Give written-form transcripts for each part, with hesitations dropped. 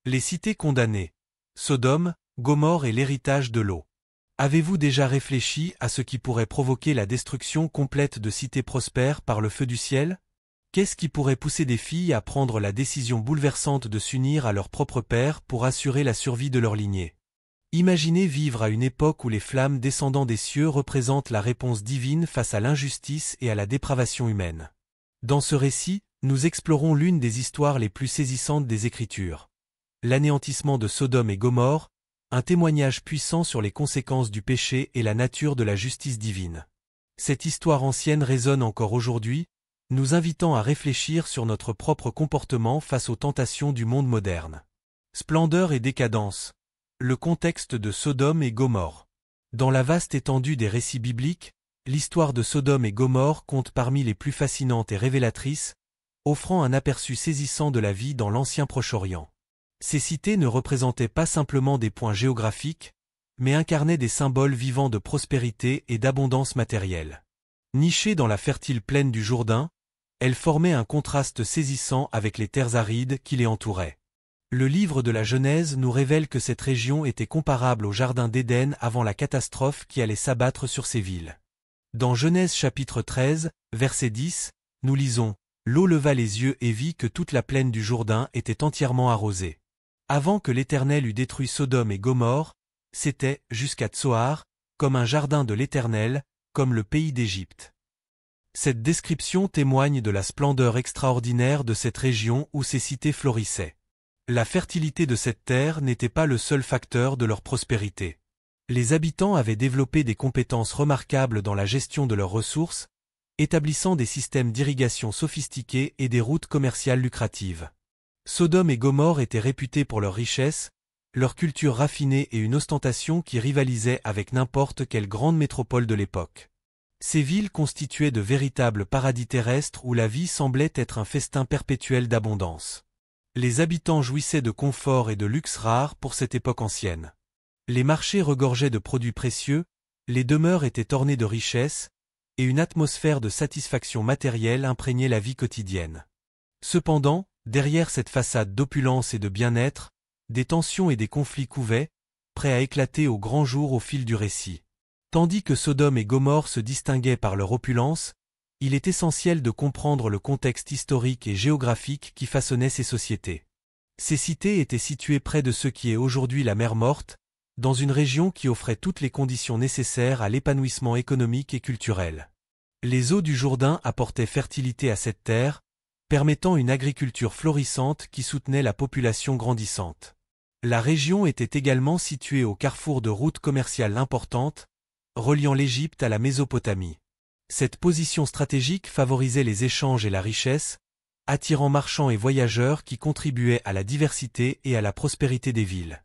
Les cités condamnées. Sodome, Gomorrhe et l'héritage de l'eau. Avez-vous déjà réfléchi à ce qui pourrait provoquer la destruction complète de cités prospères par le feu du ciel? Qu'est-ce qui pourrait pousser des filles à prendre la décision bouleversante de s'unir à leur propre père pour assurer la survie de leur lignée? Imaginez vivre à une époque où les flammes descendant des cieux représentent la réponse divine face à l'injustice et à la dépravation humaine. Dans ce récit, nous explorons l'une des histoires les plus saisissantes des Écritures. L'anéantissement de Sodome et Gomorrhe, un témoignage puissant sur les conséquences du péché et la nature de la justice divine. Cette histoire ancienne résonne encore aujourd'hui, nous invitant à réfléchir sur notre propre comportement face aux tentations du monde moderne. Splendeur et décadence. Le contexte de Sodome et Gomorrhe. Dans la vaste étendue des récits bibliques, l'histoire de Sodome et Gomorrhe compte parmi les plus fascinantes et révélatrices, offrant un aperçu saisissant de la vie dans l'ancien Proche-Orient. Ces cités ne représentaient pas simplement des points géographiques, mais incarnaient des symboles vivants de prospérité et d'abondance matérielle. Nichées dans la fertile plaine du Jourdain, elles formaient un contraste saisissant avec les terres arides qui les entouraient. Le livre de la Genèse nous révèle que cette région était comparable au jardin d'Éden avant la catastrophe qui allait s'abattre sur ces villes. Dans Genèse chapitre 13, verset 10, nous lisons « L'eau leva les yeux et vit que toute la plaine du Jourdain était entièrement arrosée. Avant que l'Éternel eût détruit Sodome et Gomorrhe, c'était, jusqu'à Tsoar, comme un jardin de l'Éternel, comme le pays d'Égypte. » Cette description témoigne de la splendeur extraordinaire de cette région où ces cités florissaient. La fertilité de cette terre n'était pas le seul facteur de leur prospérité. Les habitants avaient développé des compétences remarquables dans la gestion de leurs ressources, établissant des systèmes d'irrigation sophistiqués et des routes commerciales lucratives. Sodome et Gomorrhe étaient réputés pour leur richesse, leur culture raffinée et une ostentation qui rivalisait avec n'importe quelle grande métropole de l'époque. Ces villes constituaient de véritables paradis terrestres où la vie semblait être un festin perpétuel d'abondance. Les habitants jouissaient de confort et de luxe rares pour cette époque ancienne. Les marchés regorgeaient de produits précieux, les demeures étaient ornées de richesses, et une atmosphère de satisfaction matérielle imprégnait la vie quotidienne. Cependant, derrière cette façade d'opulence et de bien-être, des tensions et des conflits couvaient, prêts à éclater au grand jour au fil du récit. Tandis que Sodome et Gomorrhe se distinguaient par leur opulence, il est essentiel de comprendre le contexte historique et géographique qui façonnait ces sociétés. Ces cités étaient situées près de ce qui est aujourd'hui la mer Morte, dans une région qui offrait toutes les conditions nécessaires à l'épanouissement économique et culturel. Les eaux du Jourdain apportaient fertilité à cette terre, permettant une agriculture florissante qui soutenait la population grandissante. La région était également située au carrefour de routes commerciales importantes, reliant l'Égypte à la Mésopotamie. Cette position stratégique favorisait les échanges et la richesse, attirant marchands et voyageurs qui contribuaient à la diversité et à la prospérité des villes.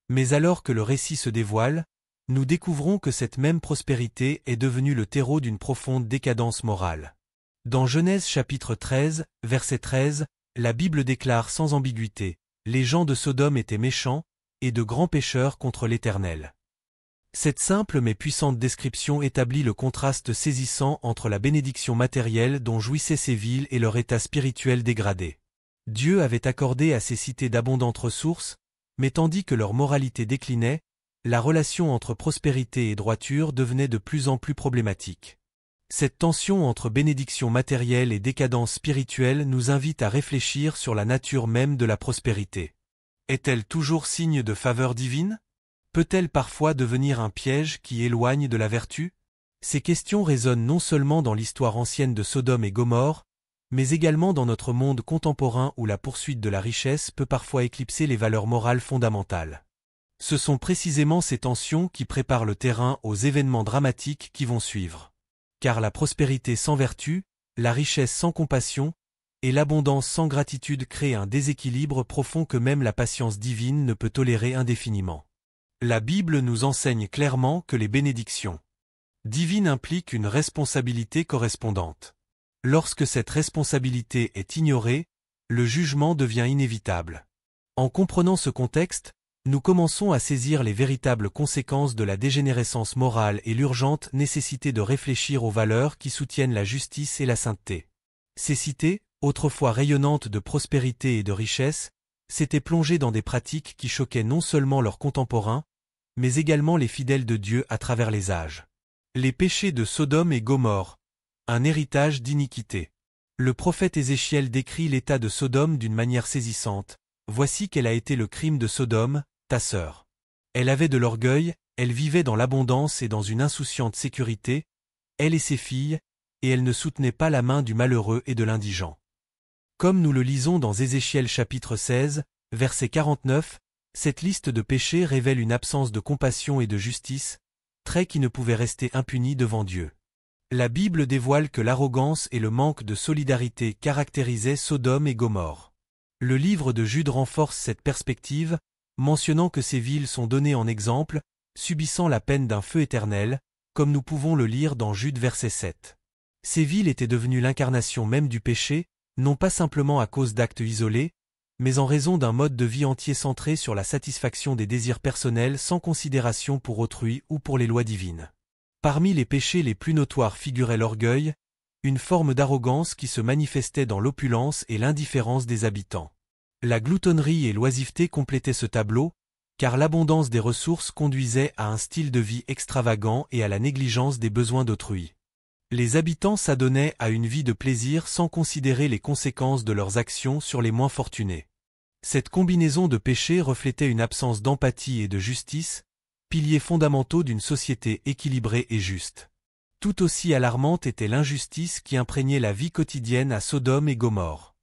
Mais alors que le récit se dévoile, nous découvrons que cette même prospérité est devenue le terreau d'une profonde décadence morale. Dans Genèse chapitre 13, verset 13, la Bible déclare sans ambiguïté « Les gens de Sodome étaient méchants, et de grands pécheurs contre l'Éternel. » Cette simple mais puissante description établit le contraste saisissant entre la bénédiction matérielle dont jouissaient ces villes et leur état spirituel dégradé. Dieu avait accordé à ces cités d'abondantes ressources, mais tandis que leur moralité déclinait, la relation entre prospérité et droiture devenait de plus en plus problématique. Cette tension entre bénédiction matérielle et décadence spirituelle nous invite à réfléchir sur la nature même de la prospérité. Est-elle toujours signe de faveur divine ? Peut-elle parfois devenir un piège qui éloigne de la vertu? Ces questions résonnent non seulement dans l'histoire ancienne de Sodome et Gomorrhe, mais également dans notre monde contemporain où la poursuite de la richesse peut parfois éclipser les valeurs morales fondamentales. Ce sont précisément ces tensions qui préparent le terrain aux événements dramatiques qui vont suivre. Car la prospérité sans vertu, la richesse sans compassion, et l'abondance sans gratitude créent un déséquilibre profond que même la patience divine ne peut tolérer indéfiniment. La Bible nous enseigne clairement que les bénédictions divines impliquent une responsabilité correspondante. Lorsque cette responsabilité est ignorée, le jugement devient inévitable. En comprenant ce contexte, nous commençons à saisir les véritables conséquences de la dégénérescence morale et l'urgente nécessité de réfléchir aux valeurs qui soutiennent la justice et la sainteté. Ces cités, autrefois rayonnantes de prospérité et de richesse, s'étaient plongés dans des pratiques qui choquaient non seulement leurs contemporains, mais également les fidèles de Dieu à travers les âges. Les péchés de Sodome et Gomorrhe, un héritage d'iniquité. Le prophète Ézéchiel décrit l'état de Sodome d'une manière saisissante. Voici quel a été le crime de Sodome, ta sœur. Elle avait de l'orgueil, elle vivait dans l'abondance et dans une insouciante sécurité, elle et ses filles, et elle ne soutenait pas la main du malheureux et de l'indigent. Comme nous le lisons dans Ézéchiel chapitre 16, verset 49, cette liste de péchés révèle une absence de compassion et de justice, traits qui ne pouvaient rester impunis devant Dieu. La Bible dévoile que l'arrogance et le manque de solidarité caractérisaient Sodome et Gomorrhe. Le livre de Jude renforce cette perspective, mentionnant que ces villes sont données en exemple, subissant la peine d'un feu éternel, comme nous pouvons le lire dans Jude verset 7. Ces villes étaient devenues l'incarnation même du péché, non pas simplement à cause d'actes isolés, mais en raison d'un mode de vie entier centré sur la satisfaction des désirs personnels sans considération pour autrui ou pour les lois divines. Parmi les péchés les plus notoires figurait l'orgueil, une forme d'arrogance qui se manifestait dans l'opulence et l'indifférence des habitants. La gloutonnerie et l'oisiveté complétaient ce tableau, car l'abondance des ressources conduisait à un style de vie extravagant et à la négligence des besoins d'autrui. Les habitants s'adonnaient à une vie de plaisir sans considérer les conséquences de leurs actions sur les moins fortunés. Cette combinaison de péchés reflétait une absence d'empathie et de justice, piliers fondamentaux d'une société équilibrée et juste. Tout aussi alarmante était l'injustice qui imprégnait la vie quotidienne à Sodome et Gomorrhe.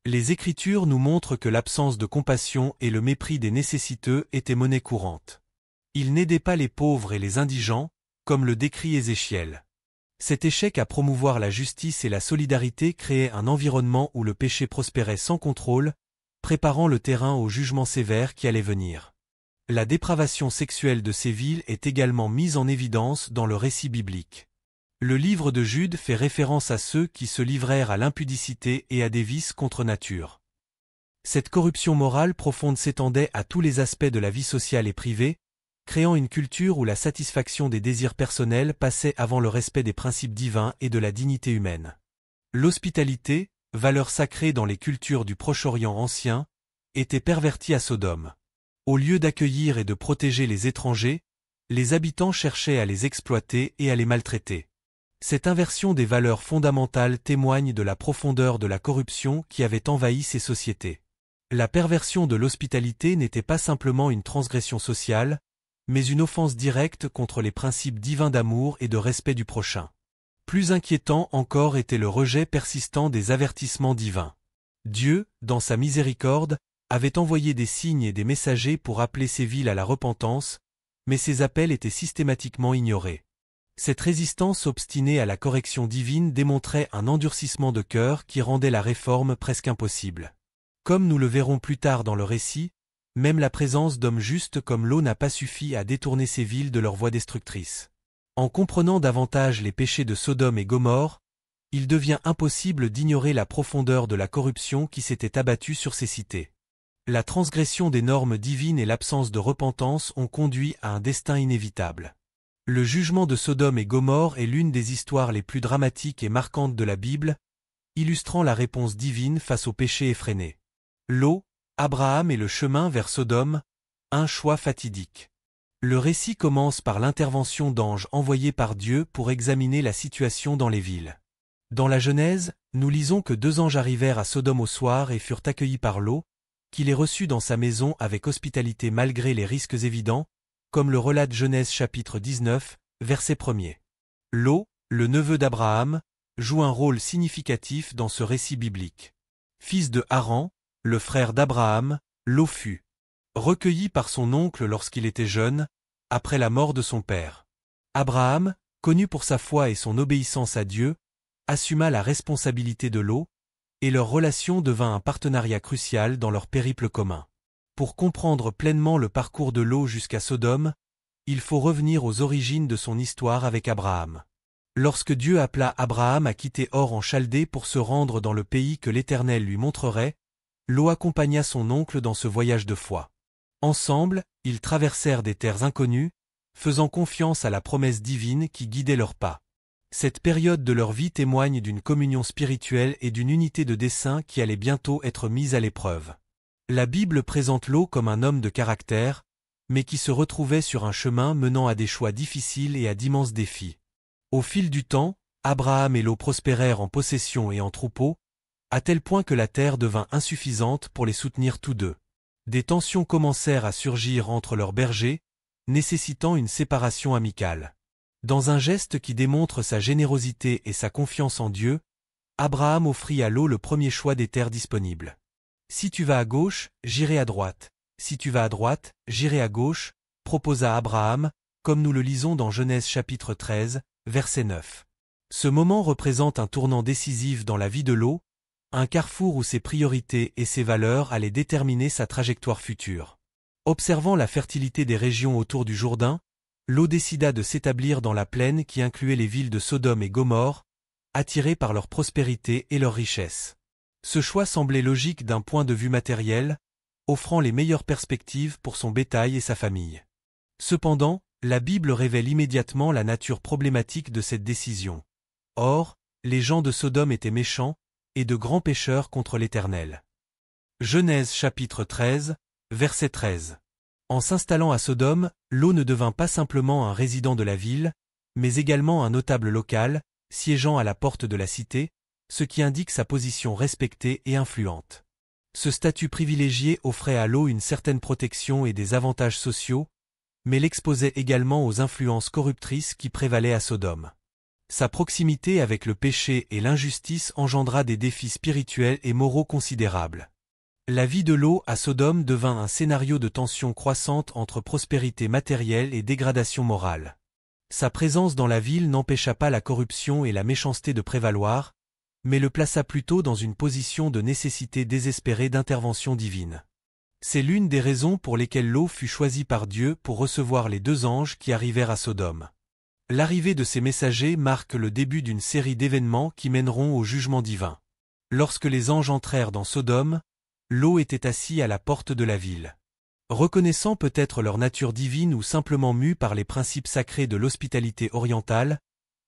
Les Écritures nous montrent que l'absence de compassion et le mépris des nécessiteux étaient monnaie courante. Ils n'aidaient pas les pauvres et les indigents, comme le décrit Ézéchiel. Cet échec à promouvoir la justice et la solidarité créait un environnement où le péché prospérait sans contrôle, préparant le terrain au jugement sévère qui allait venir. La dépravation sexuelle de ces villes est également mise en évidence dans le récit biblique. Le livre de Jude fait référence à ceux qui se livrèrent à l'impudicité et à des vices contre nature. Cette corruption morale profonde s'étendait à tous les aspects de la vie sociale et privée, créant une culture où la satisfaction des désirs personnels passait avant le respect des principes divins et de la dignité humaine. L'hospitalité, valeur sacrée dans les cultures du Proche-Orient ancien, était pervertie à Sodome. Au lieu d'accueillir et de protéger les étrangers, les habitants cherchaient à les exploiter et à les maltraiter. Cette inversion des valeurs fondamentales témoigne de la profondeur de la corruption qui avait envahi ces sociétés. La perversion de l'hospitalité n'était pas simplement une transgression sociale, mais une offense directe contre les principes divins d'amour et de respect du prochain. Plus inquiétant encore était le rejet persistant des avertissements divins. Dieu, dans sa miséricorde, avait envoyé des signes et des messagers pour appeler ces villes à la repentance, mais ces appels étaient systématiquement ignorés. Cette résistance obstinée à la correction divine démontrait un endurcissement de cœur qui rendait la réforme presque impossible. Comme nous le verrons plus tard dans le récit, même la présence d'hommes justes comme l'eau n'a pas suffi à détourner ces villes de leur voie destructrice. En comprenant davantage les péchés de Sodome et Gomorrhe, il devient impossible d'ignorer la profondeur de la corruption qui s'était abattue sur ces cités. La transgression des normes divines et l'absence de repentance ont conduit à un destin inévitable. Le jugement de Sodome et Gomorrhe est l'une des histoires les plus dramatiques et marquantes de la Bible, illustrant la réponse divine face au péché effréné. Lot, Abraham et le chemin vers Sodome, un choix fatidique. Le récit commence par l'intervention d'anges envoyés par Dieu pour examiner la situation dans les villes. Dans la Genèse, nous lisons que 2 anges arrivèrent à Sodome au soir et furent accueillis par Lot, qui les reçut dans sa maison avec hospitalité malgré les risques évidents, comme le relate Genèse chapitre 19, verset 1er. Lot, le neveu d'Abraham, joue un rôle significatif dans ce récit biblique. Fils de Haran, le frère d'Abraham, Lot fut recueilli par son oncle lorsqu'il était jeune, après la mort de son père. Abraham, connu pour sa foi et son obéissance à Dieu, assuma la responsabilité de Lot, et leur relation devint un partenariat crucial dans leur périple commun. Pour comprendre pleinement le parcours de Lot jusqu'à Sodome, il faut revenir aux origines de son histoire avec Abraham. Lorsque Dieu appela Abraham à quitter Or en Chaldée pour se rendre dans le pays que l'Éternel lui montrerait, Lot accompagna son oncle dans ce voyage de foi. Ensemble, ils traversèrent des terres inconnues, faisant confiance à la promesse divine qui guidait leurs pas. Cette période de leur vie témoigne d'une communion spirituelle et d'une unité de dessein qui allait bientôt être mise à l'épreuve. La Bible présente Lot comme un homme de caractère, mais qui se retrouvait sur un chemin menant à des choix difficiles et à d'immenses défis. Au fil du temps, Abraham et Lot prospérèrent en possession et en troupeaux, à tel point que la terre devint insuffisante pour les soutenir tous deux. Des tensions commencèrent à surgir entre leurs bergers, nécessitant une séparation amicale. Dans un geste qui démontre sa générosité et sa confiance en Dieu, Abraham offrit à Lot le premier choix des terres disponibles. « Si tu vas à gauche, j'irai à droite. Si tu vas à droite, j'irai à gauche », proposa Abraham, comme nous le lisons dans Genèse chapitre 13, verset 9. Ce moment représente un tournant décisif dans la vie de Lot, un carrefour où ses priorités et ses valeurs allaient déterminer sa trajectoire future. Observant la fertilité des régions autour du Jourdain, Lot décida de s'établir dans la plaine qui incluait les villes de Sodome et Gomorrhe, attiré par leur prospérité et leur richesse. Ce choix semblait logique d'un point de vue matériel, offrant les meilleures perspectives pour son bétail et sa famille. Cependant, la Bible révèle immédiatement la nature problématique de cette décision. Or, les gens de Sodome étaient méchants, et de grands pécheurs contre l'Éternel. Genèse chapitre 13, verset 13. En s'installant à Sodome, Lot ne devint pas simplement un résident de la ville, mais également un notable local, siégeant à la porte de la cité, ce qui indique sa position respectée et influente. Ce statut privilégié offrait à Lot une certaine protection et des avantages sociaux, mais l'exposait également aux influences corruptrices qui prévalaient à Sodome. Sa proximité avec le péché et l'injustice engendra des défis spirituels et moraux considérables. La vie de Lot à Sodome devint un scénario de tensions croissantes entre prospérité matérielle et dégradation morale. Sa présence dans la ville n'empêcha pas la corruption et la méchanceté de prévaloir, mais le plaça plutôt dans une position de nécessité désespérée d'intervention divine. C'est l'une des raisons pour lesquelles Lot fut choisi par Dieu pour recevoir les deux anges qui arrivèrent à Sodome. L'arrivée de ces messagers marque le début d'une série d'événements qui mèneront au jugement divin. Lorsque les anges entrèrent dans Sodome, Lot était assis à la porte de la ville. Reconnaissant peut-être leur nature divine ou simplement mu par les principes sacrés de l'hospitalité orientale,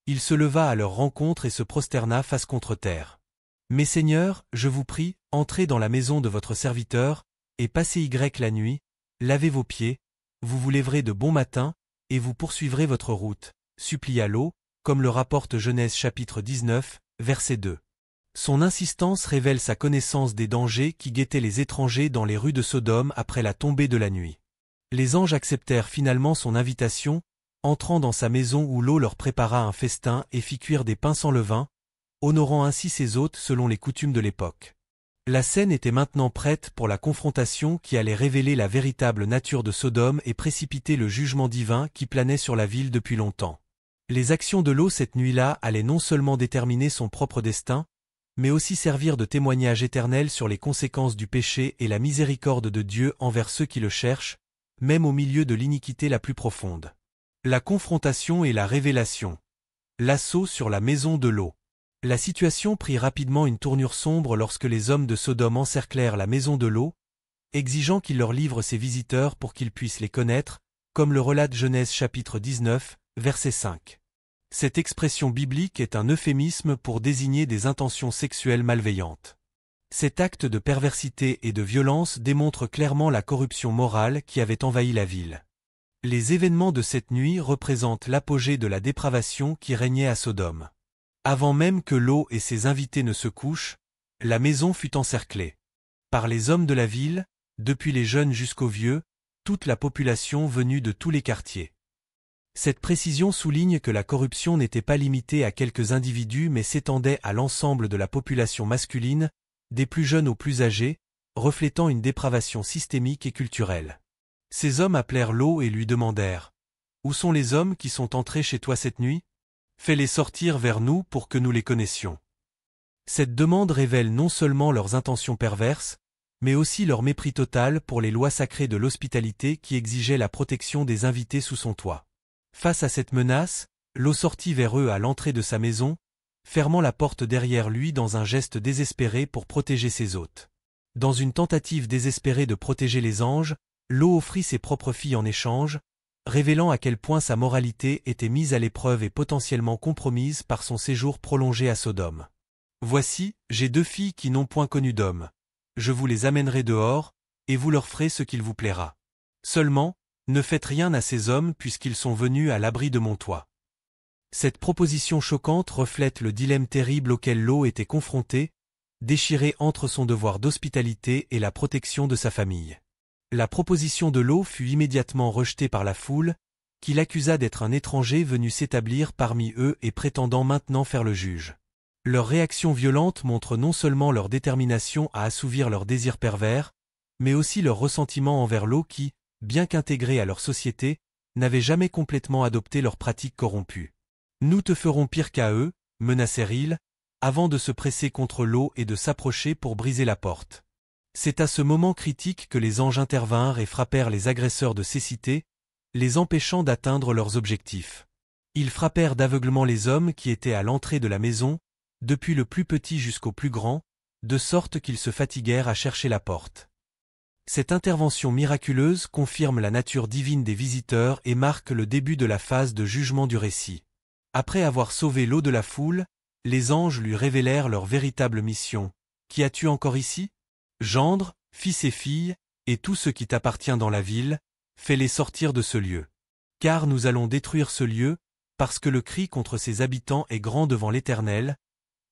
il se leva à leur rencontre et se prosterna face contre terre. « Mes seigneurs, je vous prie, entrez dans la maison de votre serviteur, et passez la nuit, lavez vos pieds, vous vous lèverez de bon matin, et vous poursuivrez votre route, supplia Lot, comme le rapporte Genèse chapitre 19, verset 2. Son insistance révèle sa connaissance des dangers qui guettaient les étrangers dans les rues de Sodome après la tombée de la nuit. Les anges acceptèrent finalement son invitation, entrant dans sa maison où Lot leur prépara un festin et fit cuire des pains sans levain, honorant ainsi ses hôtes selon les coutumes de l'époque. La scène était maintenant prête pour la confrontation qui allait révéler la véritable nature de Sodome et précipiter le jugement divin qui planait sur la ville depuis longtemps. Les actions de Lot cette nuit-là allaient non seulement déterminer son propre destin, mais aussi servir de témoignage éternel sur les conséquences du péché et la miséricorde de Dieu envers ceux qui le cherchent, même au milieu de l'iniquité la plus profonde. La confrontation et la révélation. L'assaut sur la maison de Lot. La situation prit rapidement une tournure sombre lorsque les hommes de Sodome encerclèrent la maison de Lot, exigeant qu'il leur livre ses visiteurs pour qu'ils puissent les connaître, comme le relate Genèse chapitre 19, verset 5. Cette expression biblique est un euphémisme pour désigner des intentions sexuelles malveillantes. Cet acte de perversité et de violence démontre clairement la corruption morale qui avait envahi la ville. Les événements de cette nuit représentent l'apogée de la dépravation qui régnait à Sodome. Avant même que Lot et ses invités ne se couchent, la maison fut encerclée. Par les hommes de la ville, depuis les jeunes jusqu'aux vieux, toute la population venue de tous les quartiers. Cette précision souligne que la corruption n'était pas limitée à quelques individus mais s'étendait à l'ensemble de la population masculine, des plus jeunes aux plus âgés, reflétant une dépravation systémique et culturelle. Ces hommes appelèrent Lot et lui demandèrent « Où sont les hommes qui sont entrés chez toi cette nuit ? Fais-les sortir vers nous pour que nous les connaissions. » Cette demande révèle non seulement leurs intentions perverses, mais aussi leur mépris total pour les lois sacrées de l'hospitalité qui exigeaient la protection des invités sous son toit. Face à cette menace, Lot sortit vers eux à l'entrée de sa maison, fermant la porte derrière lui dans un geste désespéré pour protéger ses hôtes. Dans une tentative désespérée de protéger les anges, Lot offrit ses propres filles en échange, révélant à quel point sa moralité était mise à l'épreuve et potentiellement compromise par son séjour prolongé à Sodome. « Voici, j'ai 2 filles qui n'ont point connu d'homme. Je vous les amènerai dehors, et vous leur ferez ce qu'il vous plaira. Seulement, ne faites rien à ces hommes puisqu'ils sont venus à l'abri de mon toit. Cette proposition choquante reflète le dilemme terrible auquel Lot était confronté, déchiré entre son devoir d'hospitalité et la protection de sa famille. La proposition de Lot fut immédiatement rejetée par la foule, qui l'accusa d'être un étranger venu s'établir parmi eux et prétendant maintenant faire le juge. Leur réaction violente montre non seulement leur détermination à assouvir leurs désirs pervers, mais aussi leur ressentiment envers Lot qui, bien qu'intégré à leur société, n'avait jamais complètement adopté leurs pratiques corrompues. « Nous te ferons pire qu'à eux », menacèrent-ils, avant de se presser contre Lot et de s'approcher pour briser la porte. C'est à ce moment critique que les anges intervinrent et frappèrent les agresseurs de cécité, les empêchant d'atteindre leurs objectifs. Ils frappèrent d'aveuglement les hommes qui étaient à l'entrée de la maison, depuis le plus petit jusqu'au plus grand, de sorte qu'ils se fatiguèrent à chercher la porte. Cette intervention miraculeuse confirme la nature divine des visiteurs et marque le début de la phase de jugement du récit. Après avoir sauvé Lot de la foule, les anges lui révélèrent leur véritable mission. « Qui as-tu encore ici ? Gendre, fils et filles, et tout ce qui t'appartient dans la ville, fais-les sortir de ce lieu. Car nous allons détruire ce lieu, parce que le cri contre ses habitants est grand devant l'Éternel,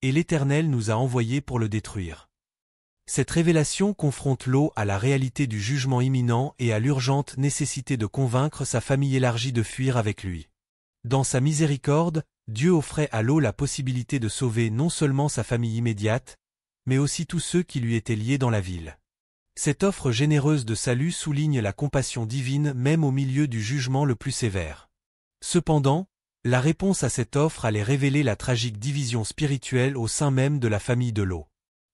et l'Éternel nous a envoyés pour le détruire. » Cette révélation confronte Lot à la réalité du jugement imminent et à l'urgente nécessité de convaincre sa famille élargie de fuir avec lui. Dans sa miséricorde, Dieu offrait à Lot la possibilité de sauver non seulement sa famille immédiate, mais aussi tous ceux qui lui étaient liés dans la ville. Cette offre généreuse de salut souligne la compassion divine même au milieu du jugement le plus sévère. Cependant, la réponse à cette offre allait révéler la tragique division spirituelle au sein même de la famille de Lot.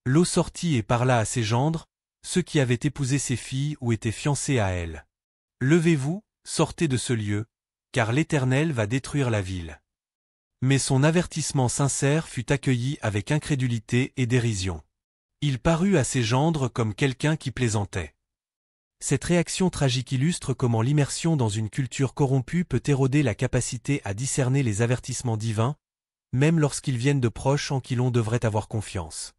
Lot sortit et parla à ses gendres, ceux qui avaient épousé ses filles ou étaient fiancés à elles. « Levez-vous, sortez de ce lieu, car l'Éternel va détruire la ville. » Mais son avertissement sincère fut accueilli avec incrédulité et dérision. Il parut à ses gendres comme quelqu'un qui plaisantait. Cette réaction tragique illustre comment l'immersion dans une culture corrompue peut éroder la capacité à discerner les avertissements divins, même lorsqu'ils viennent de proches en qui l'on devrait avoir confiance.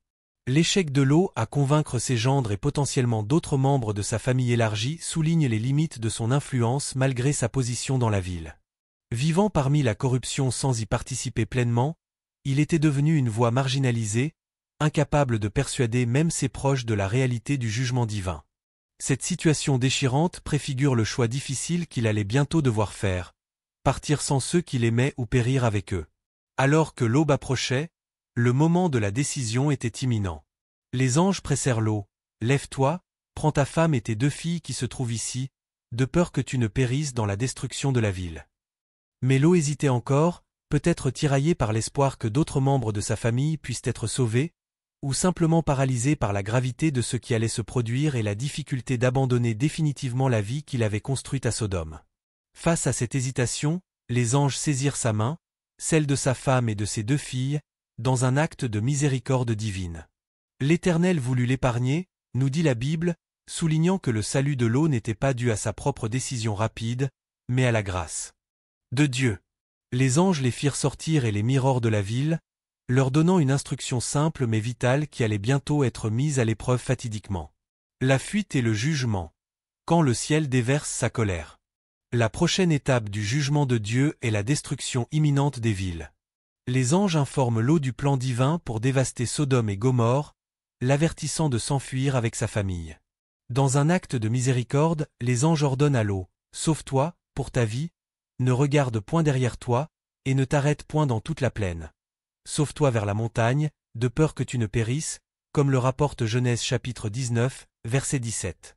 L'échec de Lot à convaincre ses gendres et potentiellement d'autres membres de sa famille élargie souligne les limites de son influence malgré sa position dans la ville. Vivant parmi la corruption sans y participer pleinement, il était devenu une voix marginalisée, incapable de persuader même ses proches de la réalité du jugement divin. Cette situation déchirante préfigure le choix difficile qu'il allait bientôt devoir faire, partir sans ceux qu'il aimait ou périr avec eux. Alors que l'aube approchait, le moment de la décision était imminent. Les anges pressèrent Lot, « Lève-toi, prends ta femme et tes 2 filles qui se trouvent ici, de peur que tu ne périsses dans la destruction de la ville. » Mais Lot hésitait encore, peut-être tiraillé par l'espoir que d'autres membres de sa famille puissent être sauvés, ou simplement paralysé par la gravité de ce qui allait se produire et la difficulté d'abandonner définitivement la vie qu'il avait construite à Sodome. Face à cette hésitation, les anges saisirent sa main, celle de sa femme et de ses 2 filles, dans un acte de miséricorde divine. L'Éternel voulut l'épargner, nous dit la Bible, soulignant que le salut de Lot n'était pas dû à sa propre décision rapide, mais à la grâce de Dieu. Les anges les firent sortir et les mirent hors de la ville, leur donnant une instruction simple mais vitale qui allait bientôt être mise à l'épreuve fatidiquement. La fuite et le jugement. Quand le ciel déverse sa colère. La prochaine étape du jugement de Dieu est la destruction imminente des villes. Les anges informent Lot du plan divin pour dévaster Sodome et Gomorrhe, l'avertissant de s'enfuir avec sa famille. Dans un acte de miséricorde, les anges ordonnent à Lot, « Sauve-toi, pour ta vie, ne regarde point derrière toi, et ne t'arrête point dans toute la plaine. Sauve-toi vers la montagne, de peur que tu ne périsses, comme le rapporte Genèse chapitre 19, verset 17.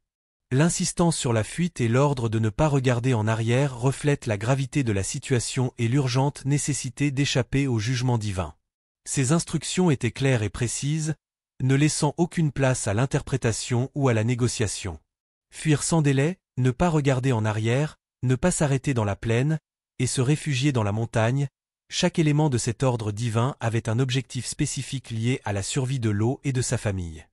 L'insistance sur la fuite et l'ordre de ne pas regarder en arrière reflètent la gravité de la situation et l'urgente nécessité d'échapper au jugement divin. Ces instructions étaient claires et précises, ne laissant aucune place à l'interprétation ou à la négociation. Fuir sans délai, ne pas regarder en arrière, ne pas s'arrêter dans la plaine, et se réfugier dans la montagne, chaque élément de cet ordre divin avait un objectif spécifique lié à la survie de Lot et de sa famille.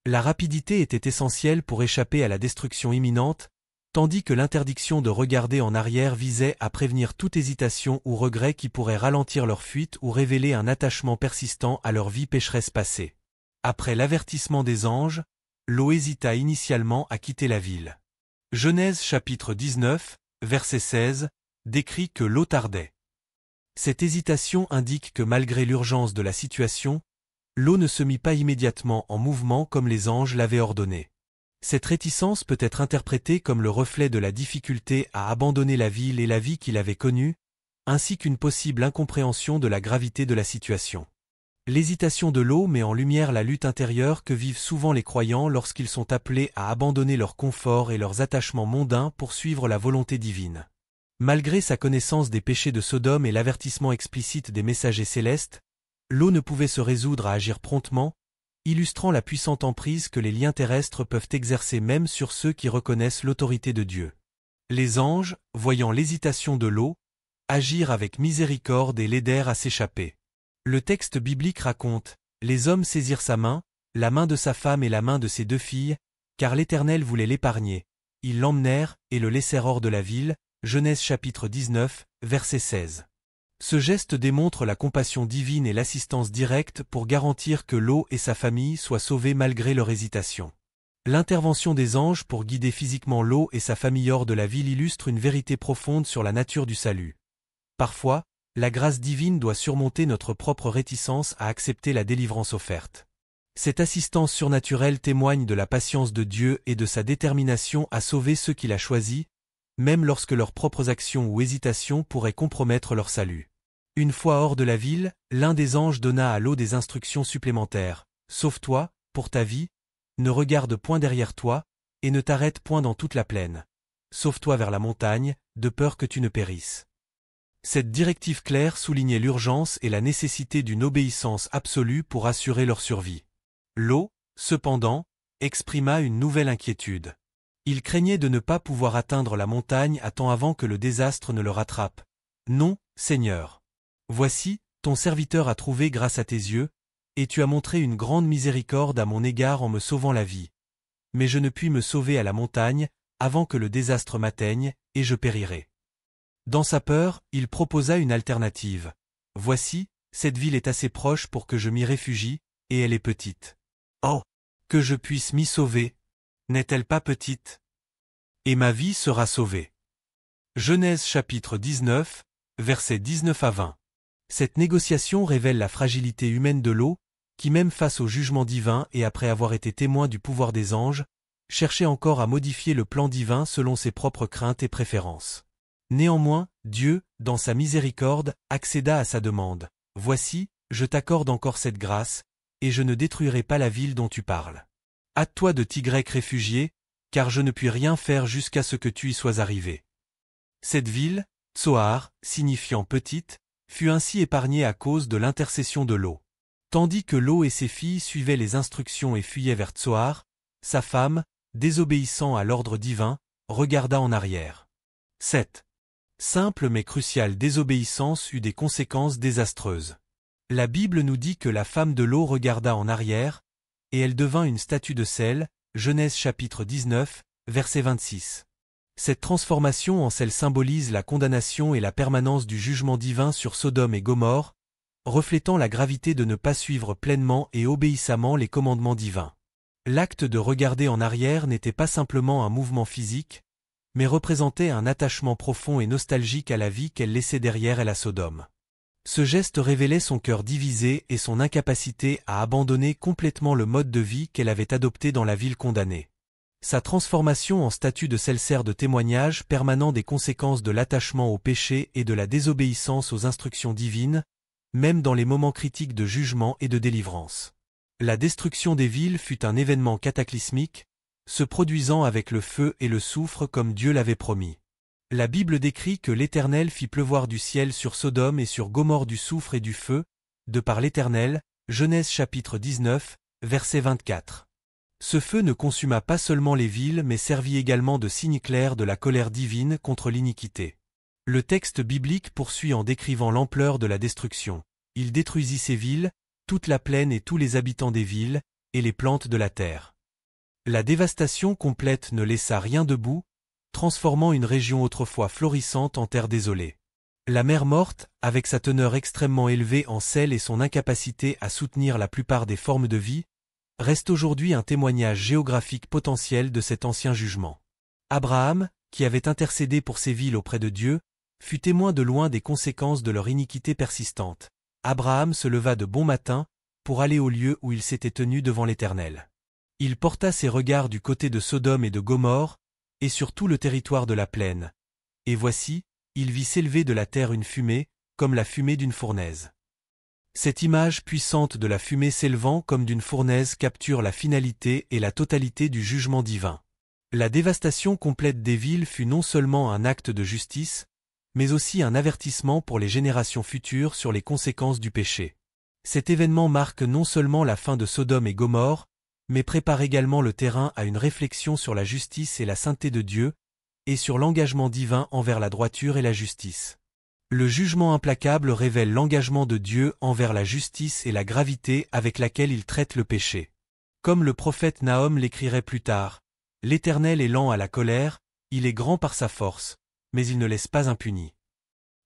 La rapidité était essentielle pour échapper à la destruction imminente, tandis que l'interdiction de regarder en arrière visait à prévenir toute hésitation ou regret qui pourrait ralentir leur fuite ou révéler un attachement persistant à leur vie pécheresse passée. Après l'avertissement des anges, Lot hésita initialement à quitter la ville. Genèse chapitre 19, verset 16, décrit que Lot tardait. Cette hésitation indique que malgré l'urgence de la situation, Lot ne se mit pas immédiatement en mouvement comme les anges l'avaient ordonné. Cette réticence peut être interprétée comme le reflet de la difficulté à abandonner la ville et la vie qu'il avait connue, ainsi qu'une possible incompréhension de la gravité de la situation. L'hésitation de Lot met en lumière la lutte intérieure que vivent souvent les croyants lorsqu'ils sont appelés à abandonner leur confort et leurs attachements mondains pour suivre la volonté divine. Malgré sa connaissance des péchés de Sodome et l'avertissement explicite des messagers célestes, Lot ne pouvait se résoudre à agir promptement, illustrant la puissante emprise que les liens terrestres peuvent exercer même sur ceux qui reconnaissent l'autorité de Dieu. Les anges, voyant l'hésitation de Lot, agirent avec miséricorde et l'aidèrent à s'échapper. Le texte biblique raconte « Les hommes saisirent sa main, la main de sa femme et la main de ses 2 filles, car l'Éternel voulait l'épargner. Ils l'emmenèrent et le laissèrent hors de la ville. » Genèse chapitre 19, verset 16. Ce geste démontre la compassion divine et l'assistance directe pour garantir que Lot et sa famille soient sauvés malgré leur hésitation. L'intervention des anges pour guider physiquement Lot et sa famille hors de la ville illustre une vérité profonde sur la nature du salut. Parfois, la grâce divine doit surmonter notre propre réticence à accepter la délivrance offerte. Cette assistance surnaturelle témoigne de la patience de Dieu et de sa détermination à sauver ceux qu'il a choisis, même lorsque leurs propres actions ou hésitations pourraient compromettre leur salut. Une fois hors de la ville, l'un des anges donna à Lot des instructions supplémentaires. « Sauve-toi, pour ta vie, ne regarde point derrière toi, et ne t'arrête point dans toute la plaine. Sauve-toi vers la montagne, de peur que tu ne périsses. » Cette directive claire soulignait l'urgence et la nécessité d'une obéissance absolue pour assurer leur survie. Lot, cependant, exprima une nouvelle inquiétude. Il craignait de ne pas pouvoir atteindre la montagne à temps avant que le désastre ne le rattrape. « Non, Seigneur. Voici, ton serviteur a trouvé grâce à tes yeux, et tu as montré une grande miséricorde à mon égard en me sauvant la vie. Mais je ne puis me sauver à la montagne, avant que le désastre m'atteigne, et je périrai. » Dans sa peur, il proposa une alternative. « Voici, cette ville est assez proche pour que je m'y réfugie, et elle est petite. Oh, que je puisse m'y sauver! N'est-elle pas petite? Et ma vie sera sauvée. » Genèse chapitre 19, versets 19 à 20. Cette négociation révèle la fragilité humaine de Lot, qui même face au jugement divin et après avoir été témoin du pouvoir des anges, cherchait encore à modifier le plan divin selon ses propres craintes et préférences. Néanmoins, Dieu, dans sa miséricorde, accéda à sa demande. « Voici, je t'accorde encore cette grâce, et je ne détruirai pas la ville dont tu parles. Hâte-toi de t'y réfugier, car je ne puis rien faire jusqu'à ce que tu y sois arrivé. » Cette ville, Tsoar, signifiant petite, fut ainsi épargnée à cause de l'intercession de Lot. Tandis que Lot et ses filles suivaient les instructions et fuyaient vers Tsoar, sa femme, désobéissant à l'ordre divin, regarda en arrière. Cette simple mais cruciale désobéissance eut des conséquences désastreuses. La Bible nous dit que la femme de Lot regarda en arrière, et elle devint une statue de sel, Genèse chapitre 19, verset 26. Cette transformation en sel symbolise la condamnation et la permanence du jugement divin sur Sodome et Gomorrhe, reflétant la gravité de ne pas suivre pleinement et obéissamment les commandements divins. L'acte de regarder en arrière n'était pas simplement un mouvement physique, mais représentait un attachement profond et nostalgique à la vie qu'elle laissait derrière elle à Sodome. Ce geste révélait son cœur divisé et son incapacité à abandonner complètement le mode de vie qu'elle avait adopté dans la ville condamnée. Sa transformation en statue de sel sert de témoignage permanent des conséquences de l'attachement au péché et de la désobéissance aux instructions divines, même dans les moments critiques de jugement et de délivrance. La destruction des villes fut un événement cataclysmique, se produisant avec le feu et le soufre comme Dieu l'avait promis. La Bible décrit que l'Éternel fit pleuvoir du ciel sur Sodome et sur Gomorrhe du soufre et du feu, de par l'Éternel, Genèse chapitre 19, verset 24. Ce feu ne consuma pas seulement les villes mais servit également de signe clair de la colère divine contre l'iniquité. Le texte biblique poursuit en décrivant l'ampleur de la destruction. Il détruisit ces villes, toute la plaine et tous les habitants des villes, et les plantes de la terre. La dévastation complète ne laissa rien debout, transformant une région autrefois florissante en terre désolée. La mer Morte, avec sa teneur extrêmement élevée en sel et son incapacité à soutenir la plupart des formes de vie, reste aujourd'hui un témoignage géographique potentiel de cet ancien jugement. Abraham, qui avait intercédé pour ces villes auprès de Dieu, fut témoin de loin des conséquences de leur iniquité persistante. Abraham se leva de bon matin pour aller au lieu où il s'était tenu devant l'Éternel. Il porta ses regards du côté de Sodome et de Gomorrhe, et sur tout le territoire de la plaine. Et voici, il vit s'élever de la terre une fumée, comme la fumée d'une fournaise. Cette image puissante de la fumée s'élevant comme d'une fournaise capture la finalité et la totalité du jugement divin. La dévastation complète des villes fut non seulement un acte de justice, mais aussi un avertissement pour les générations futures sur les conséquences du péché. Cet événement marque non seulement la fin de Sodome et Gomorrhe, mais prépare également le terrain à une réflexion sur la justice et la sainteté de Dieu, et sur l'engagement divin envers la droiture et la justice. Le jugement implacable révèle l'engagement de Dieu envers la justice et la gravité avec laquelle il traite le péché. Comme le prophète Nahum l'écrirait plus tard, « L'Éternel est lent à la colère, il est grand par sa force, mais il ne laisse pas impuni. »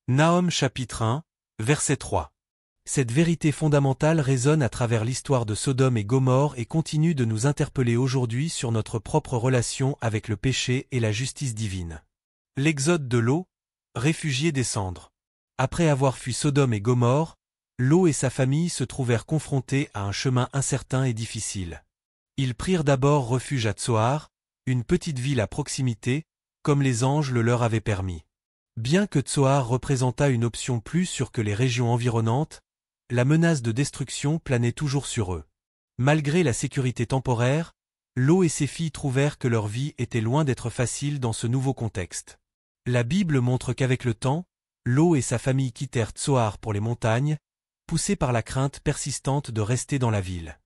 Nahum chapitre 1, verset 3. Cette vérité fondamentale résonne à travers l'histoire de Sodome et Gomorrhe et continue de nous interpeller aujourd'hui sur notre propre relation avec le péché et la justice divine. L'exode de Lot, réfugié des cendres. Après avoir fui Sodome et Gomorrhe, Lot et sa famille se trouvèrent confrontés à un chemin incertain et difficile. Ils prirent d'abord refuge à Tsoar, une petite ville à proximité, comme les anges le leur avaient permis. Bien que Tsoar représentât une option plus sûre que les régions environnantes, la menace de destruction planait toujours sur eux. Malgré la sécurité temporaire, Lot et ses filles trouvèrent que leur vie était loin d'être facile dans ce nouveau contexte. La Bible montre qu'avec le temps, Lot et sa famille quittèrent Tsoar pour les montagnes, poussés par la crainte persistante de rester dans la ville.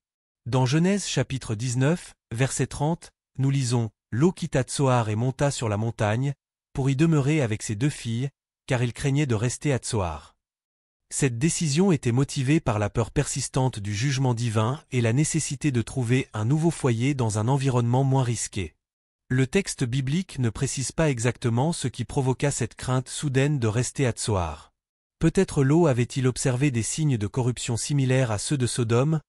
Dans Genèse chapitre 19, verset 30, nous lisons « Lot quitta Tsoar et monta sur la montagne, pour y demeurer avec ses 2 filles, car il craignait de rester à Tsoar. » Cette décision était motivée par la peur persistante du jugement divin et la nécessité de trouver un nouveau foyer dans un environnement moins risqué. Le texte biblique ne précise pas exactement ce qui provoqua cette crainte soudaine de rester à Tsoar. Peut-être Lot avait-il observé des signes de corruption similaires à ceux de Sodome,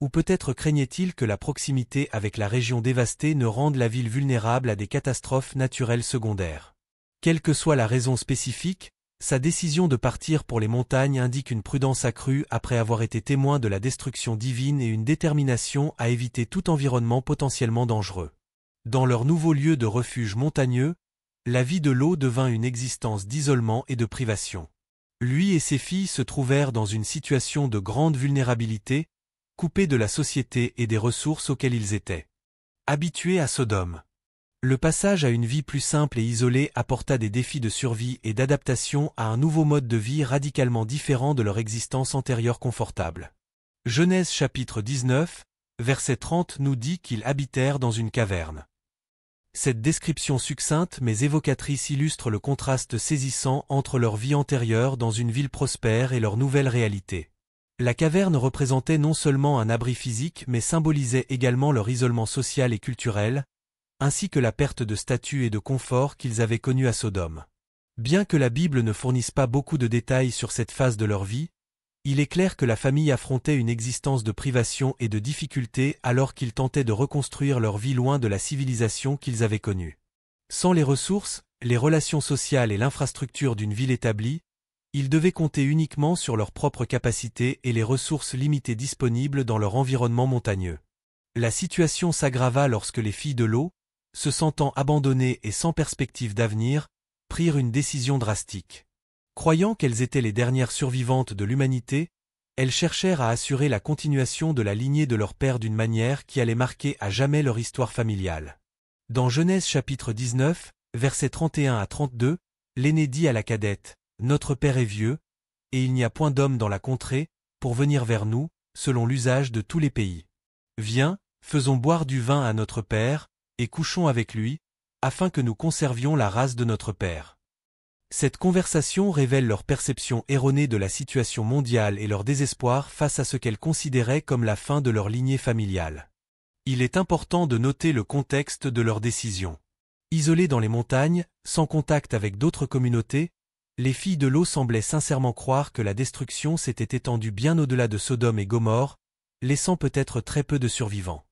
ou peut-être craignait-il que la proximité avec la région dévastée ne rende la ville vulnérable à des catastrophes naturelles secondaires. Quelle que soit la raison spécifique, sa décision de partir pour les montagnes indique une prudence accrue après avoir été témoin de la destruction divine et une détermination à éviter tout environnement potentiellement dangereux. Dans leur nouveau lieu de refuge montagneux, la vie de Lot devint une existence d'isolement et de privation. Lui et ses filles se trouvèrent dans une situation de grande vulnérabilité, coupés de la société et des ressources auxquelles ils étaient habitués à Sodome. Le passage à une vie plus simple et isolée apporta des défis de survie et d'adaptation à un nouveau mode de vie radicalement différent de leur existence antérieure confortable. Genèse chapitre 19, verset 30 nous dit qu'ils habitèrent dans une caverne. Cette description succincte mais évocatrice illustre le contraste saisissant entre leur vie antérieure dans une ville prospère et leur nouvelle réalité. La caverne représentait non seulement un abri physique mais symbolisait également leur isolement social et culturel, ainsi que la perte de statut et de confort qu'ils avaient connu à Sodome. Bien que la Bible ne fournisse pas beaucoup de détails sur cette phase de leur vie, il est clair que la famille affrontait une existence de privation et de difficulté alors qu'ils tentaient de reconstruire leur vie loin de la civilisation qu'ils avaient connue. Sans les ressources, les relations sociales et l'infrastructure d'une ville établie, ils devaient compter uniquement sur leurs propres capacités et les ressources limitées disponibles dans leur environnement montagneux. La situation s'aggrava lorsque les filles de Lot, se sentant abandonnées et sans perspective d'avenir, prirent une décision drastique. Croyant qu'elles étaient les dernières survivantes de l'humanité, elles cherchèrent à assurer la continuation de la lignée de leur père d'une manière qui allait marquer à jamais leur histoire familiale. Dans Genèse chapitre 19, versets 31 à 32, l'aîné dit à la cadette, « Notre père est vieux, et il n'y a point d'homme dans la contrée, pour venir vers nous, selon l'usage de tous les pays. Viens, faisons boire du vin à notre père, et couchons avec lui, afin que nous conservions la race de notre père. » Cette conversation révèle leur perception erronée de la situation mondiale et leur désespoir face à ce qu'elles considéraient comme la fin de leur lignée familiale. Il est important de noter le contexte de leur décision. Isolées dans les montagnes, sans contact avec d'autres communautés, les filles de Lot semblaient sincèrement croire que la destruction s'était étendue bien au-delà de Sodome et Gomorrhe, laissant peut-être très peu de survivants.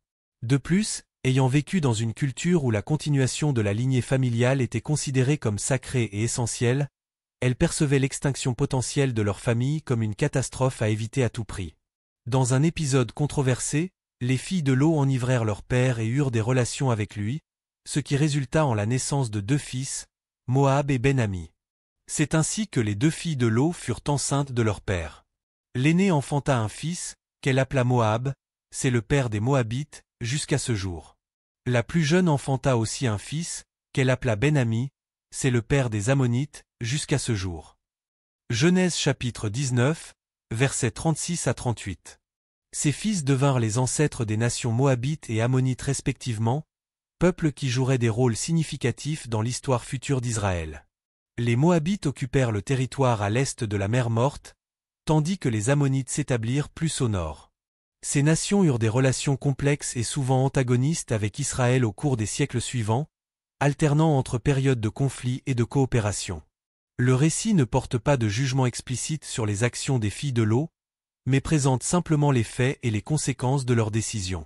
De plus, ayant vécu dans une culture où la continuation de la lignée familiale était considérée comme sacrée et essentielle, elles percevaient l'extinction potentielle de leur famille comme une catastrophe à éviter à tout prix. Dans un épisode controversé, les filles de Lot enivrèrent leur père et eurent des relations avec lui, ce qui résulta en la naissance de 2 fils, Moab et Ben-Ami. C'est ainsi que les 2 filles de Lot furent enceintes de leur père. L'aînée enfanta un fils, qu'elle appela Moab, c'est le père des Moabites, jusqu'à ce jour. La plus jeune enfanta aussi un fils, qu'elle appela Ben-Ami, c'est le père des Ammonites, jusqu'à ce jour. Genèse chapitre 19, versets 36 à 38. Ces fils devinrent les ancêtres des nations Moabites et Ammonites respectivement, peuples qui joueraient des rôles significatifs dans l'histoire future d'Israël. Les Moabites occupèrent le territoire à l'est de la mer Morte, tandis que les Ammonites s'établirent plus au nord. Ces nations eurent des relations complexes et souvent antagonistes avec Israël au cours des siècles suivants, alternant entre périodes de conflit et de coopération. Le récit ne porte pas de jugement explicite sur les actions des filles de Lot, mais présente simplement les faits et les conséquences de leurs décisions.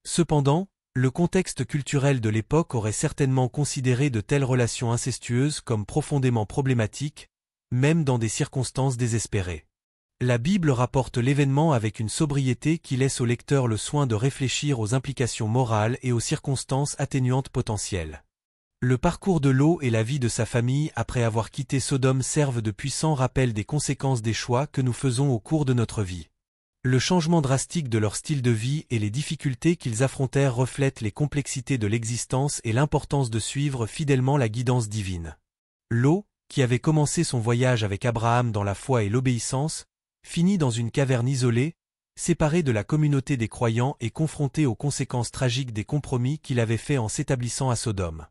Cependant, le contexte culturel de l'époque aurait certainement considéré de telles relations incestueuses comme profondément problématiques, même dans des circonstances désespérées. La Bible rapporte l'événement avec une sobriété qui laisse au lecteur le soin de réfléchir aux implications morales et aux circonstances atténuantes potentielles. Le parcours de Lot et la vie de sa famille après avoir quitté Sodome servent de puissants rappels des conséquences des choix que nous faisons au cours de notre vie. Le changement drastique de leur style de vie et les difficultés qu'ils affrontèrent reflètent les complexités de l'existence et l'importance de suivre fidèlement la guidance divine. Lot, qui avait commencé son voyage avec Abraham dans la foi et l'obéissance, finit dans une caverne isolée, séparé de la communauté des croyants et confronté aux conséquences tragiques des compromis qu'il avait faits en s'établissant à Sodome.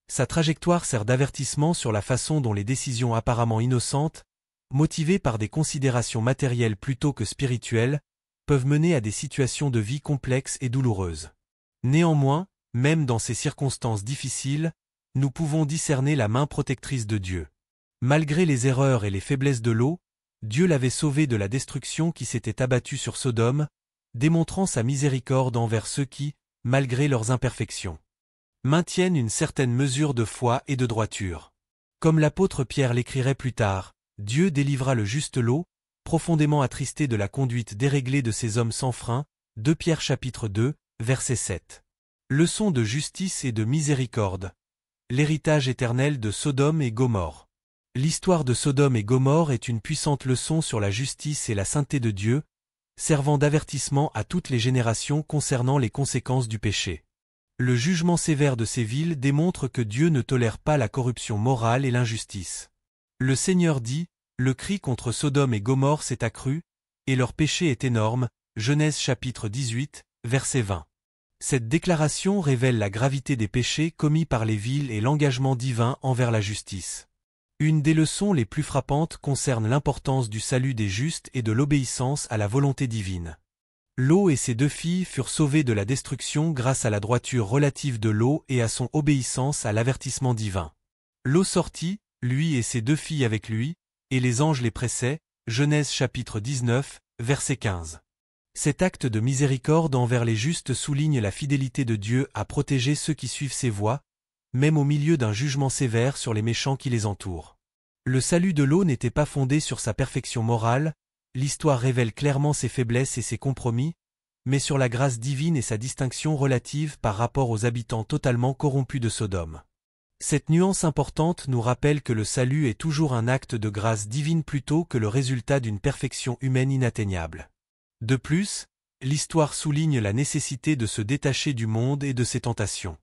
Sa trajectoire sert d'avertissement sur la façon dont les décisions apparemment innocentes, motivées par des considérations matérielles plutôt que spirituelles, peuvent mener à des situations de vie complexes et douloureuses. Néanmoins, même dans ces circonstances difficiles, nous pouvons discerner la main protectrice de Dieu. Malgré les erreurs et les faiblesses de Lot, Dieu l'avait sauvé de la destruction qui s'était abattue sur Sodome, démontrant sa miséricorde envers ceux qui, malgré leurs imperfections, maintiennent une certaine mesure de foi et de droiture. Comme l'apôtre Pierre l'écrirait plus tard, Dieu délivra le juste Lot, profondément attristé de la conduite déréglée de ces hommes sans frein, 2 Pierre chapitre 2, verset 7. Leçon de justice et de miséricorde. L'héritage éternel de Sodome et Gomorrhe. L'histoire de Sodome et Gomorrhe est une puissante leçon sur la justice et la sainteté de Dieu, servant d'avertissement à toutes les générations concernant les conséquences du péché. Le jugement sévère de ces villes démontre que Dieu ne tolère pas la corruption morale et l'injustice. Le Seigneur dit, « Le cri contre Sodome et Gomorrhe s'est accru, et leur péché est énorme » Genèse chapitre 18, verset 20. Cette déclaration révèle la gravité des péchés commis par les villes et l'engagement divin envers la justice. Une des leçons les plus frappantes concerne l'importance du salut des justes et de l'obéissance à la volonté divine. Lot et ses 2 filles furent sauvées de la destruction grâce à la droiture relative de Lot et à son obéissance à l'avertissement divin. Lot sortit, lui et ses 2 filles avec lui, et les anges les pressaient, Genèse chapitre 19, verset 15. Cet acte de miséricorde envers les justes souligne la fidélité de Dieu à protéger ceux qui suivent ses voies, même au milieu d'un jugement sévère sur les méchants qui les entourent. Le salut de Lot n'était pas fondé sur sa perfection morale, l'histoire révèle clairement ses faiblesses et ses compromis, mais sur la grâce divine et sa distinction relative par rapport aux habitants totalement corrompus de Sodome. Cette nuance importante nous rappelle que le salut est toujours un acte de grâce divine plutôt que le résultat d'une perfection humaine inatteignable. De plus, l'histoire souligne la nécessité de se détacher du monde et de ses tentations.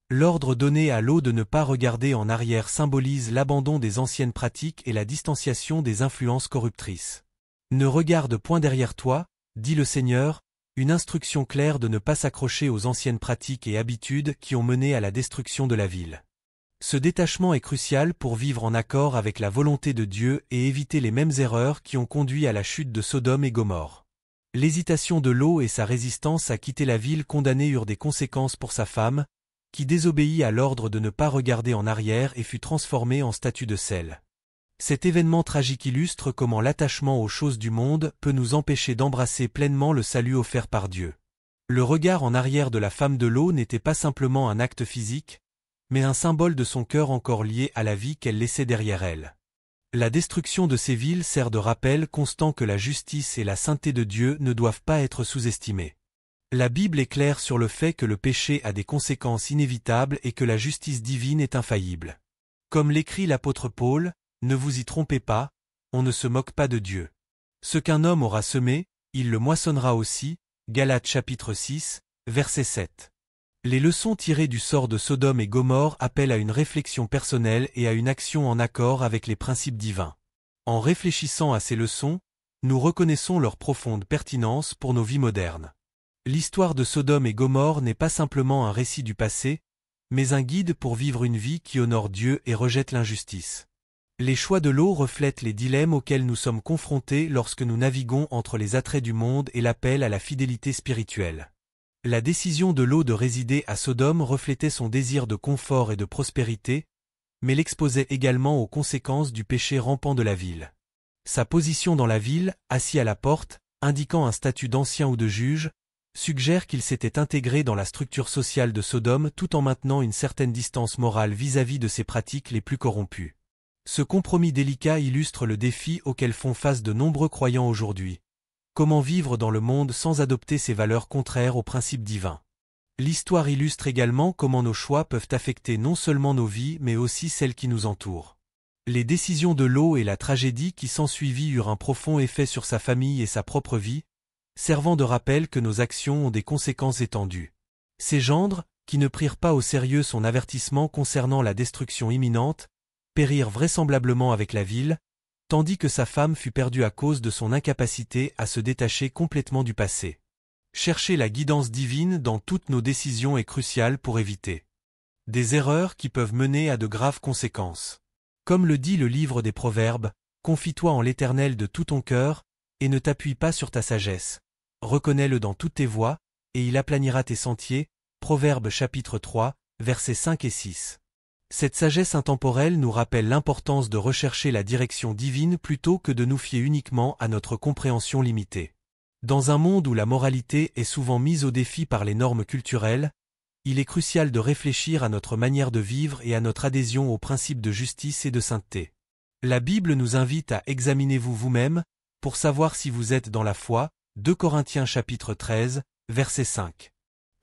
L'ordre donné à Lot de ne pas regarder en arrière symbolise l'abandon des anciennes pratiques et la distanciation des influences corruptrices. Ne regarde point derrière toi, dit le Seigneur, une instruction claire de ne pas s'accrocher aux anciennes pratiques et habitudes qui ont mené à la destruction de la ville. Ce détachement est crucial pour vivre en accord avec la volonté de Dieu et éviter les mêmes erreurs qui ont conduit à la chute de Sodome et Gomorrhe. L'hésitation de Lot et sa résistance à quitter la ville condamnée eurent des conséquences pour sa femme, qui désobéit à l'ordre de ne pas regarder en arrière et fut transformée en statue de sel. Cet événement tragique illustre comment l'attachement aux choses du monde peut nous empêcher d'embrasser pleinement le salut offert par Dieu. Le regard en arrière de la femme de l'eau n'était pas simplement un acte physique, mais un symbole de son cœur encore lié à la vie qu'elle laissait derrière elle. La destruction de ces villes sert de rappel constant que la justice et la sainteté de Dieu ne doivent pas être sous-estimées. La Bible est claire sur le fait que le péché a des conséquences inévitables et que la justice divine est infaillible. Comme l'écrit l'apôtre Paul, ne vous y trompez pas, on ne se moque pas de Dieu. Ce qu'un homme aura semé, il le moissonnera aussi, Galates chapitre 6, verset 7. Les leçons tirées du sort de Sodome et Gomorrhe appellent à une réflexion personnelle et à une action en accord avec les principes divins. En réfléchissant à ces leçons, nous reconnaissons leur profonde pertinence pour nos vies modernes. L'histoire de Sodome et Gomorrhe n'est pas simplement un récit du passé, mais un guide pour vivre une vie qui honore Dieu et rejette l'injustice. Les choix de l'eau reflètent les dilemmes auxquels nous sommes confrontés lorsque nous naviguons entre les attraits du monde et l'appel à la fidélité spirituelle. La décision de Lot de résider à Sodome reflétait son désir de confort et de prospérité, mais l'exposait également aux conséquences du péché rampant de la ville. Sa position dans la ville, assis à la porte, indiquant un statut d'ancien ou de juge, suggère qu'il s'était intégré dans la structure sociale de Sodome tout en maintenant une certaine distance morale vis-à-vis de ses pratiques les plus corrompues. Ce compromis délicat illustre le défi auquel font face de nombreux croyants aujourd'hui. Comment vivre dans le monde sans adopter ces valeurs contraires aux principes divins? L'histoire illustre également comment nos choix peuvent affecter non seulement nos vies mais aussi celles qui nous entourent. Les décisions de Lot et la tragédie qui s'ensuivit eurent un profond effet sur sa famille et sa propre vie, servant de rappel que nos actions ont des conséquences étendues. Ses gendres, qui ne prirent pas au sérieux son avertissement concernant la destruction imminente, périrent vraisemblablement avec la ville, tandis que sa femme fut perdue à cause de son incapacité à se détacher complètement du passé. Chercher la guidance divine dans toutes nos décisions est crucial pour éviter des erreurs qui peuvent mener à de graves conséquences. Comme le dit le livre des Proverbes, confie-toi en l'Éternel de tout ton cœur, et ne t'appuie pas sur ta sagesse. Reconnais-le dans toutes tes voies, et il aplanira tes sentiers. Proverbes chapitre 3, versets 5 et 6. Cette sagesse intemporelle nous rappelle l'importance de rechercher la direction divine plutôt que de nous fier uniquement à notre compréhension limitée. Dans un monde où la moralité est souvent mise au défi par les normes culturelles, il est crucial de réfléchir à notre manière de vivre et à notre adhésion aux principes de justice et de sainteté. La Bible nous invite à examiner-vous vous-même, pour savoir si vous êtes dans la foi, 2 Corinthiens chapitre 13, verset 5.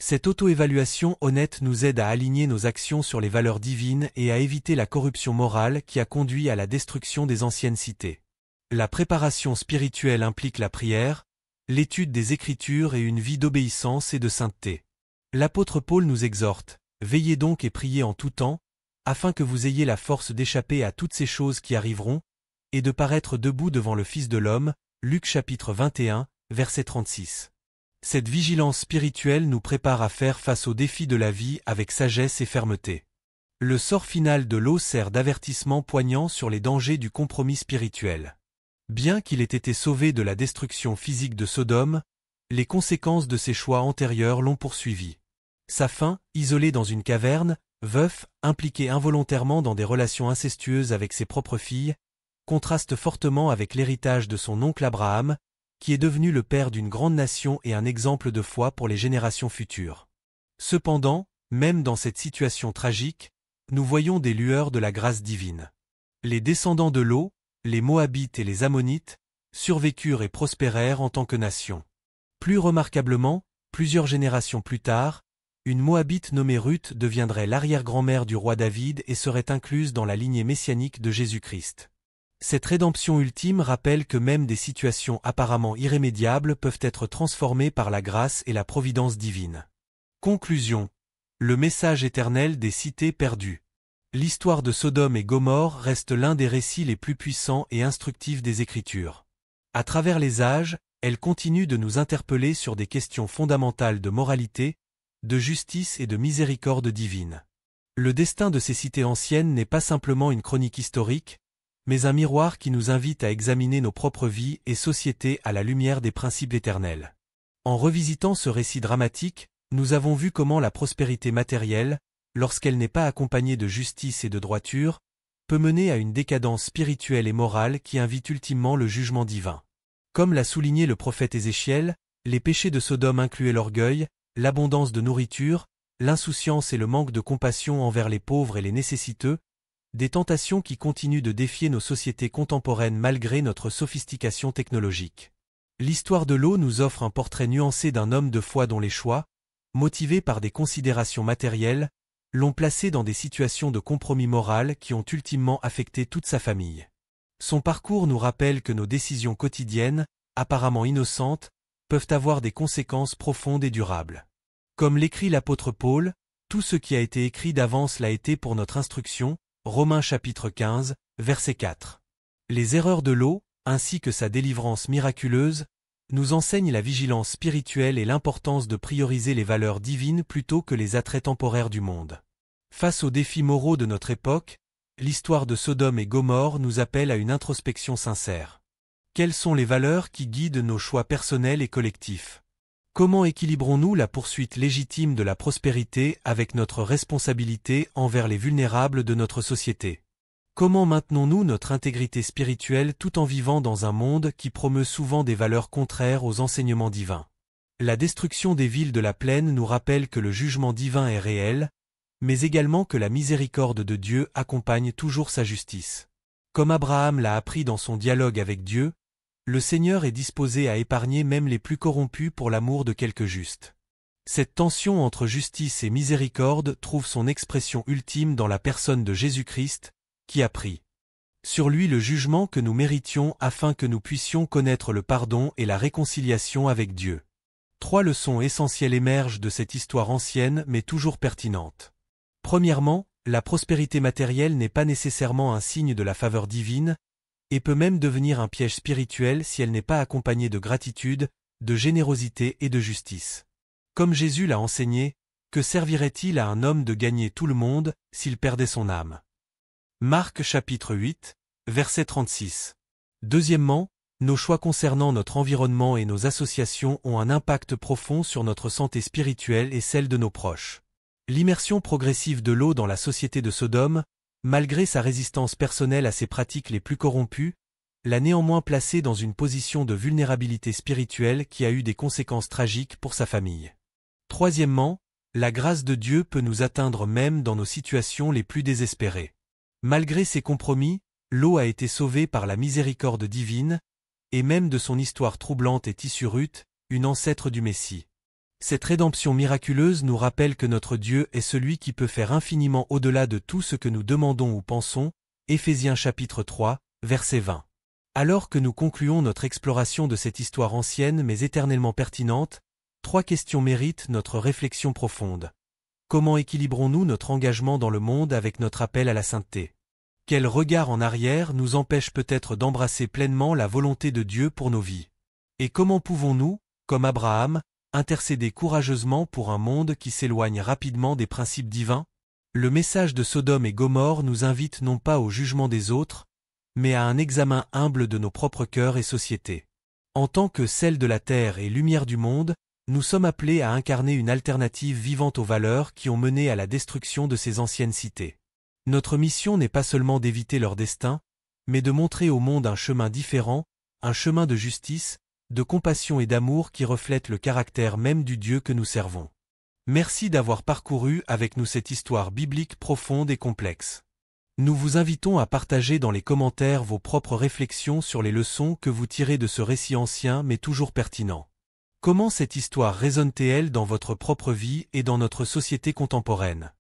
Cette auto-évaluation honnête nous aide à aligner nos actions sur les valeurs divines et à éviter la corruption morale qui a conduit à la destruction des anciennes cités. La préparation spirituelle implique la prière, l'étude des Écritures et une vie d'obéissance et de sainteté. L'apôtre Paul nous exhorte, « Veillez donc et priez en tout temps, afin que vous ayez la force d'échapper à toutes ces choses qui arriveront, et de paraître debout devant le Fils de l'homme. » Luc chapitre 21, verset 36. Cette vigilance spirituelle nous prépare à faire face aux défis de la vie avec sagesse et fermeté. Le sort final de Lot sert d'avertissement poignant sur les dangers du compromis spirituel. Bien qu'il ait été sauvé de la destruction physique de Sodome, les conséquences de ses choix antérieurs l'ont poursuivi. Sa fin, isolé dans une caverne, veuf, impliqué involontairement dans des relations incestueuses avec ses propres filles, contraste fortement avec l'héritage de son oncle Abraham, qui est devenu le père d'une grande nation et un exemple de foi pour les générations futures. Cependant, même dans cette situation tragique, nous voyons des lueurs de la grâce divine. Les descendants de Lot, les Moabites et les Ammonites, survécurent et prospérèrent en tant que nation. Plus remarquablement, plusieurs générations plus tard, une Moabite nommée Ruth deviendrait l'arrière-grand-mère du roi David et serait incluse dans la lignée messianique de Jésus-Christ. Cette rédemption ultime rappelle que même des situations apparemment irrémédiables peuvent être transformées par la grâce et la providence divine. Conclusion. Le message éternel des cités perdues. L'histoire de Sodome et Gomorrhe reste l'un des récits les plus puissants et instructifs des Écritures. À travers les âges, elle continue de nous interpeller sur des questions fondamentales de moralité, de justice et de miséricorde divine. Le destin de ces cités anciennes n'est pas simplement une chronique historique, mais un miroir qui nous invite à examiner nos propres vies et sociétés à la lumière des principes éternels. En revisitant ce récit dramatique, nous avons vu comment la prospérité matérielle, lorsqu'elle n'est pas accompagnée de justice et de droiture, peut mener à une décadence spirituelle et morale qui invite ultimement le jugement divin. Comme l'a souligné le prophète Ézéchiel, les péchés de Sodome incluaient l'orgueil, l'abondance de nourriture, l'insouciance et le manque de compassion envers les pauvres et les nécessiteux, des tentations qui continuent de défier nos sociétés contemporaines malgré notre sophistication technologique. L'histoire de Lot nous offre un portrait nuancé d'un homme de foi dont les choix, motivés par des considérations matérielles, l'ont placé dans des situations de compromis moral qui ont ultimement affecté toute sa famille. Son parcours nous rappelle que nos décisions quotidiennes, apparemment innocentes, peuvent avoir des conséquences profondes et durables. Comme l'écrit l'apôtre Paul, tout ce qui a été écrit d'avance l'a été pour notre instruction, Romains chapitre 15, verset 4. Les erreurs de Lot, ainsi que sa délivrance miraculeuse, nous enseignent la vigilance spirituelle et l'importance de prioriser les valeurs divines plutôt que les attraits temporaires du monde. Face aux défis moraux de notre époque, l'histoire de Sodome et Gomorrhe nous appelle à une introspection sincère. Quelles sont les valeurs qui guident nos choix personnels et collectifs? Comment équilibrons-nous la poursuite légitime de la prospérité avec notre responsabilité envers les vulnérables de notre société? Comment maintenons-nous notre intégrité spirituelle tout en vivant dans un monde qui promeut souvent des valeurs contraires aux enseignements divins? La destruction des villes de la plaine nous rappelle que le jugement divin est réel, mais également que la miséricorde de Dieu accompagne toujours sa justice. Comme Abraham l'a appris dans son dialogue avec Dieu, le Seigneur est disposé à épargner même les plus corrompus pour l'amour de quelques justes. Cette tension entre justice et miséricorde trouve son expression ultime dans la personne de Jésus-Christ, qui a pris sur lui le jugement que nous méritions afin que nous puissions connaître le pardon et la réconciliation avec Dieu. 3 leçons essentielles émergent de cette histoire ancienne mais toujours pertinente. Premièrement, la prospérité matérielle n'est pas nécessairement un signe de la faveur divine, et peut même devenir un piège spirituel si elle n'est pas accompagnée de gratitude, de générosité et de justice. Comme Jésus l'a enseigné, que servirait-il à un homme de gagner tout le monde s'il perdait son âme? Marc chapitre 8, verset 36. Deuxièmement, nos choix concernant notre environnement et nos associations ont un impact profond sur notre santé spirituelle et celle de nos proches. L'immersion progressive de Lot dans la société de Sodome, malgré sa résistance personnelle à ses pratiques les plus corrompues, l'a néanmoins placé dans une position de vulnérabilité spirituelle qui a eu des conséquences tragiques pour sa famille. Troisièmement, la grâce de Dieu peut nous atteindre même dans nos situations les plus désespérées. Malgré ses compromis, Lot a été sauvé par la miséricorde divine, et même de son histoire troublante est issue Ruth, une ancêtre du Messie. Cette rédemption miraculeuse nous rappelle que notre Dieu est celui qui peut faire infiniment au-delà de tout ce que nous demandons ou pensons, Éphésiens chapitre 3, verset 20. Alors que nous concluons notre exploration de cette histoire ancienne mais éternellement pertinente, 3 questions méritent notre réflexion profonde. Comment équilibrons-nous notre engagement dans le monde avec notre appel à la sainteté? Quel regard en arrière nous empêche peut-être d'embrasser pleinement la volonté de Dieu pour nos vies? Et comment pouvons-nous, comme Abraham, intercéder courageusement pour un monde qui s'éloigne rapidement des principes divins? Le message de Sodome et Gomorrhe nous invite non pas au jugement des autres, mais à un examen humble de nos propres cœurs et sociétés. En tant que sel de la terre et lumière du monde, nous sommes appelés à incarner une alternative vivante aux valeurs qui ont mené à la destruction de ces anciennes cités. Notre mission n'est pas seulement d'éviter leur destin, mais de montrer au monde un chemin différent, un chemin de justice, de compassion et d'amour qui reflète le caractère même du Dieu que nous servons. Merci d'avoir parcouru avec nous cette histoire biblique profonde et complexe. Nous vous invitons à partager dans les commentaires vos propres réflexions sur les leçons que vous tirez de ce récit ancien mais toujours pertinent. Comment cette histoire résonne-t-elle dans votre propre vie et dans notre société contemporaine?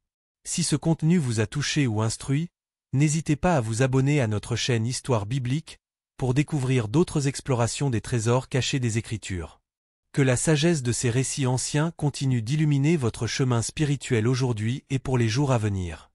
Si ce contenu vous a touché ou instruit, n'hésitez pas à vous abonner à notre chaîne Histoire biblique pour découvrir d'autres explorations des trésors cachés des Écritures. Que la sagesse de ces récits anciens continue d'illuminer votre chemin spirituel aujourd'hui et pour les jours à venir.